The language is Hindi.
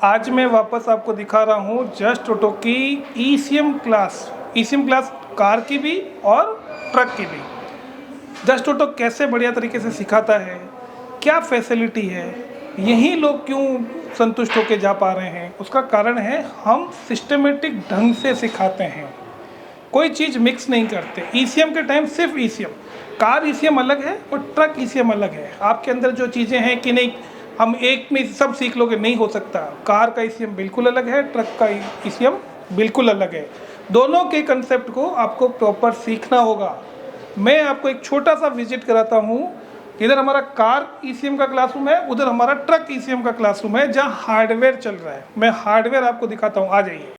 आज मैं वापस आपको दिखा रहा हूँ जस्ट ऑटो की ECM क्लास कार की भी और ट्रक की भी। जस्ट ऑटो कैसे बढ़िया तरीके से सिखाता है, क्या फैसिलिटी है, यही लोग क्यों संतुष्ट होकर जा पा रहे हैं, उसका कारण है हम सिस्टमेटिक ढंग से सिखाते हैं, कोई चीज़ मिक्स नहीं करते। ECM के टाइम सिर्फ ECM, कार ECM अलग है और ट्रक ECM अलग है। आपके अंदर जो चीज़ें हैं कि नहीं हम एक में सब सीख लोगे, नहीं हो सकता। कार का ECM बिल्कुल अलग है, ट्रक का ECM बिल्कुल अलग है। दोनों के कंसेप्ट को आपको प्रॉपर सीखना होगा। मैं आपको एक छोटा सा विजिट कराता हूँ। इधर हमारा कार ECM का क्लासरूम है, उधर हमारा ट्रक ECM का क्लासरूम है जहाँ हार्डवेयर चल रहा है। मैं हार्डवेयर आपको दिखाता हूँ, आ जाइए।